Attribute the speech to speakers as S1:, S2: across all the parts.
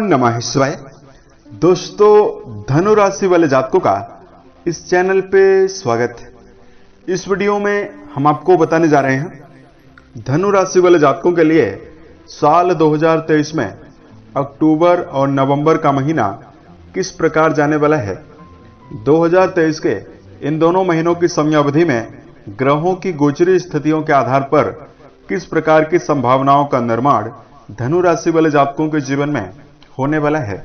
S1: नमः शिवाय। दोस्तों, धनु राशि वाले जातकों का इस चैनल पे स्वागत है। इस वीडियो में हम आपको बताने जा रहे हैं धनु राशि वाले जातकों के लिए साल 2023 में अक्टूबर और नवंबर का महीना किस प्रकार जाने वाला है। 2023 के इन दोनों महीनों की समयावधि में ग्रहों की गोचरी स्थितियों के आधार पर किस प्रकार की संभावनाओं का निर्माण धनु राशि वाले जातकों के जीवन में होने वाला है।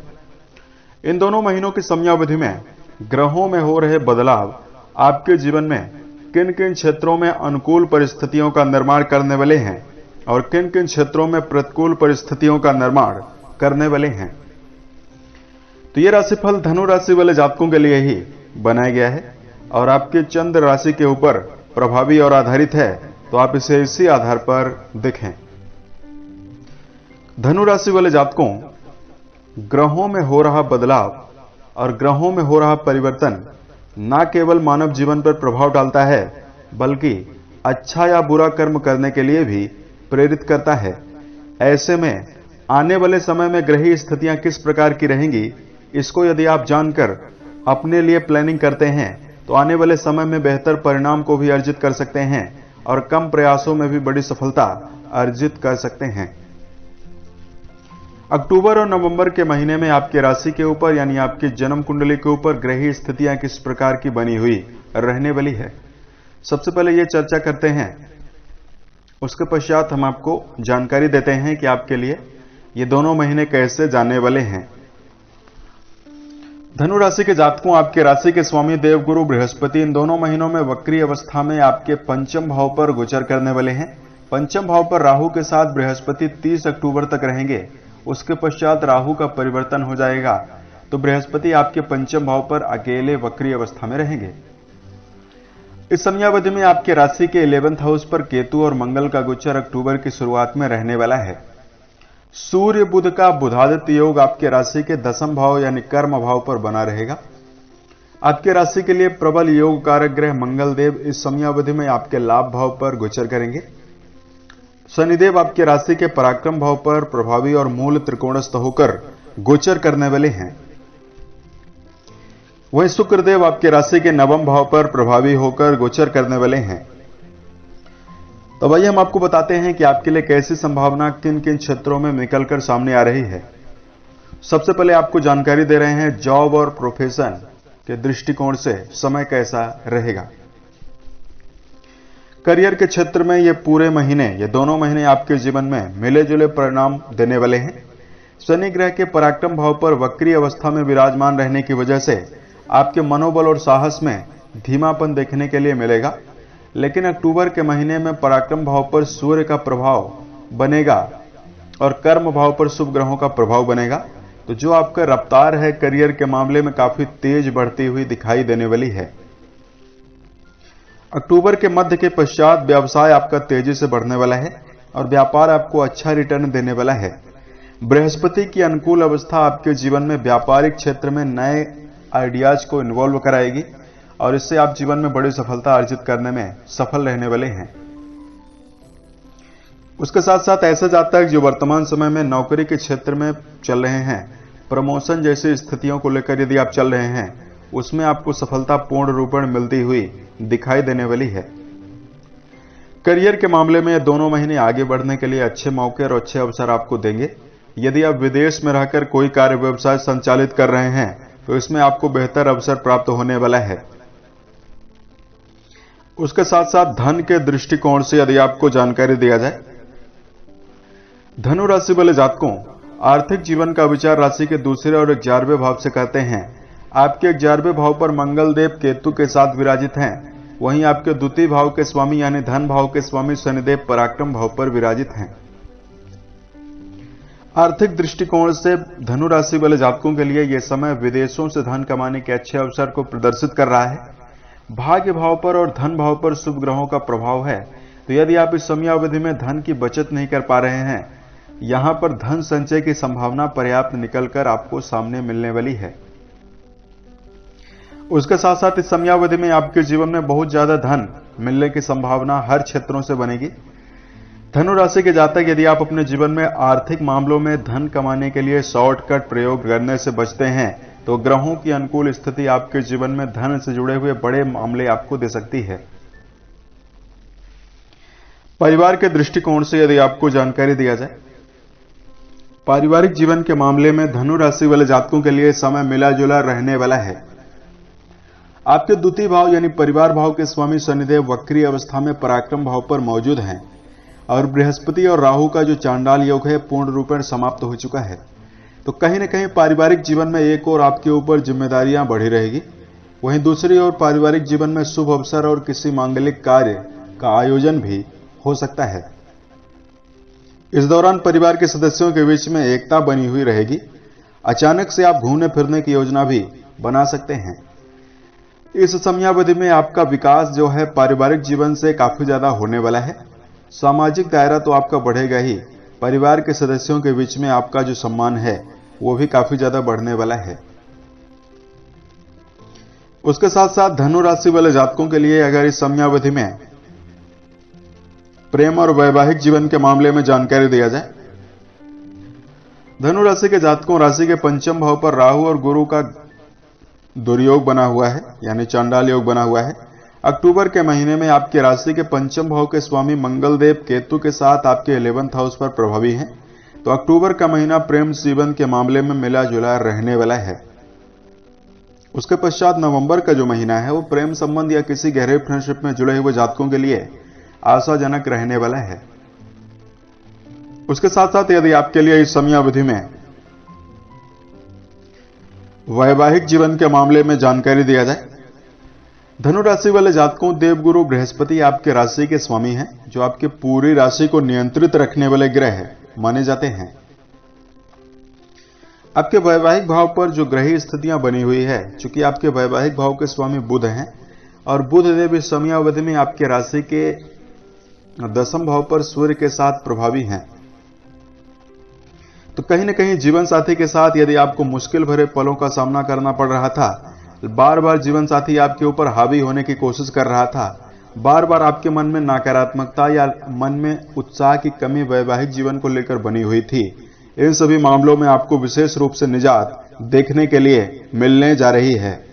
S1: इन दोनों महीनों की समयावधि में ग्रहों में हो रहे बदलाव आपके जीवन में किन किन क्षेत्रों में अनुकूल परिस्थितियों का निर्माण करने वाले हैं और किन किन क्षेत्रों में प्रतिकूल परिस्थितियों का निर्माण करने वाले हैं। तो यह राशिफल धनु राशि वाले जातकों के लिए ही बनाया गया है और आपके चंद्र राशि के ऊपर प्रभावी और आधारित है, तो आप इसे इसी आधार पर देखें। धनु राशि वाले जातकों, ग्रहों में हो रहा बदलाव और ग्रहों में हो रहा परिवर्तन न केवल मानव जीवन पर प्रभाव डालता है, बल्कि अच्छा या बुरा कर्म करने के लिए भी प्रेरित करता है। ऐसे में आने वाले समय में ग्रहीय स्थितियां किस प्रकार की रहेंगी, इसको यदि आप जानकर अपने लिए प्लानिंग करते हैं तो आने वाले समय में बेहतर परिणाम को भी अर्जित कर सकते हैं और कम प्रयासों में भी बड़ी सफलता अर्जित कर सकते हैं। अक्टूबर और नवंबर के महीने में आपके राशि के ऊपर यानी आपकी जन्म कुंडली के ऊपर ग्रहीय स्थितियां किस प्रकार की बनी हुई रहने वाली है, सबसे पहले ये चर्चा करते हैं। उसके पश्चात हम आपको जानकारी देते हैं कि आपके लिए ये दोनों महीने कैसे जाने वाले हैं। धनु राशि के जातकों, आपके राशि के स्वामी देवगुरु बृहस्पति इन दोनों महीनों में वक्री अवस्था में आपके पंचम भाव पर गोचर करने वाले हैं। पंचम भाव पर राहु के साथ बृहस्पति 30 अक्टूबर तक रहेंगे। उसके पश्चात राहु का परिवर्तन हो जाएगा, तो बृहस्पति आपके पंचम भाव पर अकेले वक्री अवस्था में रहेंगे। इस समयावधि में आपके राशि के 11th हाउस पर केतु और मंगल का गोचर अक्टूबर की शुरुआत में रहने वाला है। सूर्य बुध का बुधादित्य योग आपके राशि के 10वें भाव यानी कर्म भाव पर बना रहेगा। आपके राशि के लिए प्रबल योग कारक ग्रह मंगल देव इस समयावधि में आपके लाभ भाव पर गोचर करेंगे। शनिदेव आपके राशि के पराक्रम भाव पर प्रभावी और मूल त्रिकोणस्थ होकर गोचर करने वाले हैं। वहीं शुक्रदेव आपके राशि के 9वें भाव पर प्रभावी होकर गोचर करने वाले हैं। तो वही हम आपको बताते हैं कि आपके लिए कैसी संभावना किन किन क्षेत्रों में निकलकर सामने आ रही है। सबसे पहले आपको जानकारी दे रहे हैं जॉब और प्रोफेशन के दृष्टिकोण से समय कैसा रहेगा। करियर के क्षेत्र में ये दोनों महीने आपके जीवन में मिले जुले परिणाम देने वाले हैं। शनि ग्रह के पराक्रम भाव पर वक्री अवस्था में विराजमान रहने की वजह से आपके मनोबल और साहस में धीमापन देखने के लिए मिलेगा, लेकिन अक्टूबर के महीने में पराक्रम भाव पर सूर्य का प्रभाव बनेगा और कर्म भाव पर शुभ ग्रहों का प्रभाव बनेगा, तो जो आपका रफ्तार है करियर के मामले में काफी तेज बढ़ती हुई दिखाई देने वाली है। अक्टूबर के मध्य के पश्चात व्यवसाय आपका तेजी से बढ़ने वाला है और व्यापार आपको अच्छा रिटर्न देने वाला है। बृहस्पति की अनुकूल अवस्था आपके जीवन में व्यापारिक क्षेत्र में नए आइडियाज को इन्वॉल्व कराएगी और इससे आप जीवन में बड़ी सफलता अर्जित करने में सफल रहने वाले हैं। उसके साथ साथ ऐसे जातक जो वर्तमान समय में नौकरी के क्षेत्र में चल रहे हैं, प्रमोशन जैसी स्थितियों को लेकर यदि आप चल रहे हैं, उसमें आपको सफलता पूर्ण रूपेण मिलती हुई दिखाई देने वाली है। करियर के मामले में दोनों महीने आगे बढ़ने के लिए अच्छे मौके और अच्छे अवसर आपको देंगे। यदि आप विदेश में रहकर कोई कार्य व्यवसाय संचालित कर रहे हैं तो इसमें आपको बेहतर अवसर प्राप्त होने वाला है। उसके साथ साथ धन के दृष्टिकोण से यदि आपको जानकारी दिया जाए, धनु राशि वाले जातकों, आर्थिक जीवन का विचार राशि के दूसरे और 11वें भाव से करते हैं। आपके 11वें भाव पर मंगल देव केतु के साथ विराजित हैं, वहीं आपके द्वितीय भाव के स्वामी यानी धन भाव के स्वामी शनिदेव पराक्रम भाव पर विराजित हैं। आर्थिक दृष्टिकोण से धनु राशि वाले जातकों के लिए यह समय विदेशों से धन कमाने के अच्छे अवसर को प्रदर्शित कर रहा है। भाग्य भाव पर और धन भाव पर शुभ ग्रहों का प्रभाव है, तो यदि आप इस समयावधि में धन की बचत नहीं कर पा रहे हैं, यहां पर धन संचय की संभावना पर्याप्त निकलकर आपको सामने मिलने वाली है। उसके साथ साथ इस समयावधि में आपके जीवन में बहुत ज्यादा धन मिलने की संभावना हर क्षेत्रों से बनेगी। धनु राशि के जातक यदि आप अपने जीवन में आर्थिक मामलों में धन कमाने के लिए शॉर्टकट प्रयोग करने से बचते हैं तो ग्रहों की अनुकूल स्थिति आपके जीवन में धन से जुड़े हुए बड़े मामले आपको दे सकती है। परिवार के दृष्टिकोण से यदि आपको जानकारी दिया जाए, पारिवारिक जीवन के मामले में धनु राशि वाले जातकों के लिए समय मिला जुला रहने वाला है। आपके द्वितीय भाव यानी परिवार भाव के स्वामी शनिदेव वक्री अवस्था में पराक्रम भाव पर मौजूद हैं और बृहस्पति और राहु का जो चांडाल योग है पूर्ण रूपेण समाप्त हो चुका है। तो कहीं न कहीं पारिवारिक जीवन में एक और आपके ऊपर जिम्मेदारियां बढ़ी रहेगी, वहीं दूसरी ओर पारिवारिक जीवन में शुभ अवसर और किसी मांगलिक कार्य का आयोजन भी हो सकता है। इस दौरान परिवार के सदस्यों के बीच में एकता बनी हुई रहेगी। अचानक से आप घूमने फिरने की योजना भी बना सकते हैं। इस समयावधि में आपका विकास जो है पारिवारिक जीवन से काफी ज्यादा होने वाला है। सामाजिक दायरा तो आपका बढ़ेगा ही, परिवार के सदस्यों के बीच में आपका जो सम्मान है वो भी काफी ज्यादा बढ़ने वाला है। उसके साथ साथ धनु राशि वाले जातकों के लिए अगर इस समयावधि में प्रेम और वैवाहिक जीवन के मामले में जानकारी दिया जाए, धनु राशि के जातकों राशि के पंचम भाव पर राहु और गुरु का दुर्योग बना हुआ है यानी चांडाल योग बना हुआ है। अक्टूबर के महीने में आपके राशि के पंचम भाव के स्वामी मंगल देव केतु के साथ आपके 11th हाउस पर प्रभावी हैं। तो अक्टूबर का महीना प्रेम जीवन के मामले में मिला जुला रहने वाला है। उसके पश्चात नवंबर का जो महीना है वो प्रेम संबंध या किसी गहरे फ्रेंडशिप में जुड़े हुए जातकों के लिए आशाजनक रहने वाला है। उसके साथ साथ यदि आपके लिए इस समयावधि में वैवाहिक जीवन के मामले में जानकारी दिया जाए, धनु राशि वाले जातकों देवगुरु बृहस्पति आपके राशि के स्वामी हैं, जो आपके पूरी राशि को नियंत्रित रखने वाले ग्रह माने जाते हैं। आपके वैवाहिक भाव पर जो ग्रही स्थितियां बनी हुई है, चूंकि आपके वैवाहिक भाव के स्वामी बुध हैं और बुध देव इस समयावधि में आपके राशि के 10वें भाव पर सूर्य के साथ प्रभावी हैं। तो कहीं न कहीं जीवन साथी के साथ यदि आपको मुश्किल भरे पलों का सामना करना पड़ रहा था, बार बार जीवन साथी आपके ऊपर हावी होने की कोशिश कर रहा था, बार बार आपके मन में नकारात्मकता या मन में उत्साह की कमी वैवाहिक जीवन को लेकर बनी हुई थी, इन सभी मामलों में आपको विशेष रूप से निजात देखने के लिए मिलने जा रही है।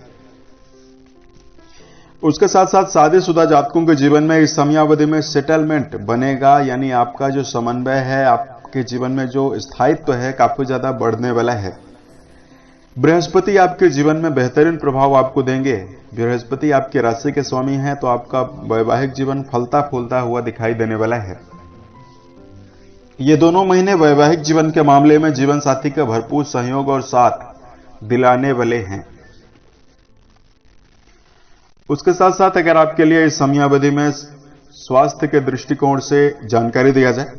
S1: उसके साथ साथ शादीशुदा जातकों के जीवन में इस समयावधि में सेटलमेंट बनेगा, यानी आपका जो समन्वय है, आपके जीवन में जो स्थायित्व है काफी ज्यादा बढ़ने वाला है। बृहस्पति आपके जीवन में बेहतरीन प्रभाव आपको देंगे। बृहस्पति आपके राशि के स्वामी हैं, तो आपका वैवाहिक जीवन फलता फूलता हुआ दिखाई देने वाला है। ये दोनों महीने वैवाहिक जीवन के मामले में जीवन साथी का भरपूर सहयोग और साथ दिलाने वाले हैं। उसके साथ साथ अगर आपके लिए इस समयावधि में स्वास्थ्य के दृष्टिकोण से जानकारी दिया जाए,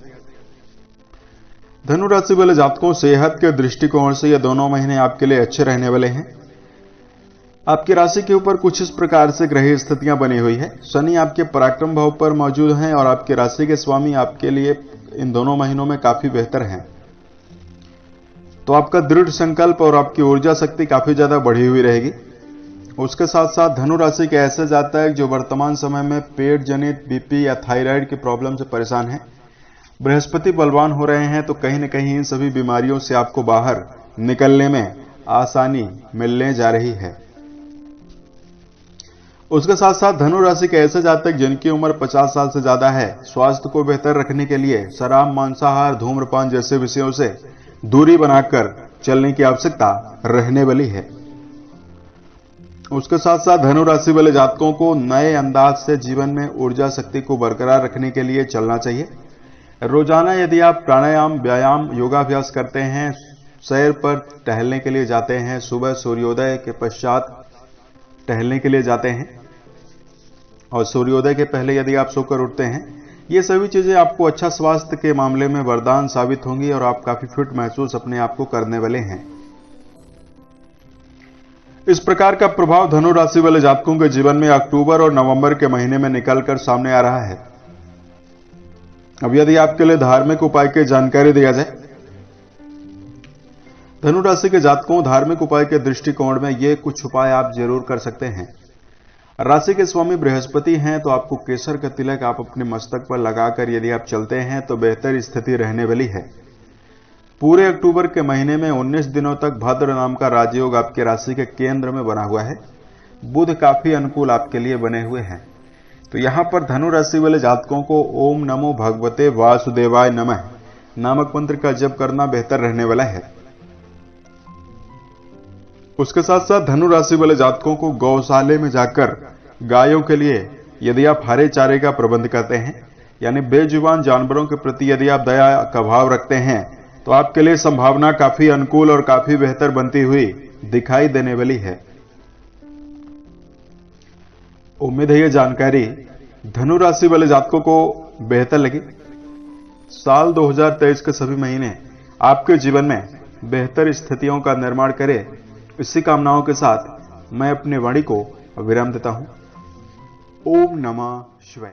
S1: धनु राशि वाले जातकों सेहत के दृष्टिकोण से ये दोनों महीने आपके लिए अच्छे रहने वाले हैं। आपकी राशि के ऊपर कुछ इस प्रकार से ग्रह स्थितियां बनी हुई है। शनि आपके पराक्रम भाव पर मौजूद हैं और आपके राशि के स्वामी आपके लिए इन दोनों महीनों में काफी बेहतर हैं। तो आपका दृढ़ संकल्प और आपकी ऊर्जा शक्ति काफी ज्यादा बढ़ी हुई रहेगी। उसके साथ साथ धनु राशि के ऐसे जातक जो वर्तमान समय में पेट जनित बीपी या थायराइड की प्रॉब्लम से परेशान हैं, बृहस्पति बलवान हो रहे हैं, तो कहीं न कहीं इन सभी बीमारियों से आपको बाहर निकलने में आसानी मिलने जा रही है। उसके साथ साथ धनु राशि के ऐसे जातक जिनकी उम्र 50 साल से ज्यादा है, स्वास्थ्य को बेहतर रखने के लिए शराब, मांसाहार, धूम्रपान जैसे विषयों से दूरी बनाकर चलने की आवश्यकता रहने वाली है। उसके साथ साथ धनु राशि वाले जातकों को नए अंदाज से जीवन में ऊर्जा शक्ति को बरकरार रखने के लिए चलना चाहिए। रोजाना यदि आप प्राणायाम, व्यायाम, योगाभ्यास करते हैं, सैर पर टहलने के लिए जाते हैं, सुबह सूर्योदय के पश्चात टहलने के लिए जाते हैं और सूर्योदय के पहले यदि आप सोकर उठते हैं, ये सभी चीजें आपको अच्छा स्वास्थ्य के मामले में वरदान साबित होंगी और आप काफी फिट महसूस अपने आप को करने वाले हैं। इस प्रकार का प्रभाव धनु राशि वाले जातकों के जीवन में अक्टूबर और नवंबर के महीने में निकलकर सामने आ रहा है। अब यदि आपके लिए धार्मिक उपाय की जानकारी दिया जाए, धनु राशि के जातकों धार्मिक उपाय के दृष्टिकोण में ये कुछ उपाय आप जरूर कर सकते हैं। राशि के स्वामी बृहस्पति हैं, तो आपको केसर का तिलक आप अपने मस्तक पर लगाकर यदि आप चलते हैं तो बेहतर स्थिति रहने वाली है। पूरे अक्टूबर के महीने में 19 दिनों तक भद्र नाम का राजयोग आपके राशि के केंद्र में बना हुआ है। बुध काफी अनुकूल आपके लिए बने हुए हैं। तो यहां पर धनु राशि वाले जातकों को ओम नमो भगवते वासुदेवाय नमः नामक मंत्र का जप करना बेहतर रहने वाला है। उसके साथ साथ धनु राशि वाले जातकों को गौशाले में जाकर गायों के लिए यदि आप हरे चारे का प्रबंध करते हैं, यानी बेजुबान जानवरों के प्रति यदि आप दया का भाव रखते हैं, तो आपके लिए संभावना काफी अनुकूल और काफी बेहतर बनती हुई दिखाई देने वाली है। उम्मीद है यह जानकारी धनु राशि वाले जातकों को बेहतर लगी। साल 2023 के सभी महीने आपके जीवन में बेहतर स्थितियों का निर्माण करे, इसी कामनाओं के साथ मैं अपनी वाणी को विराम देता हूं। ओम नमः शिवाय।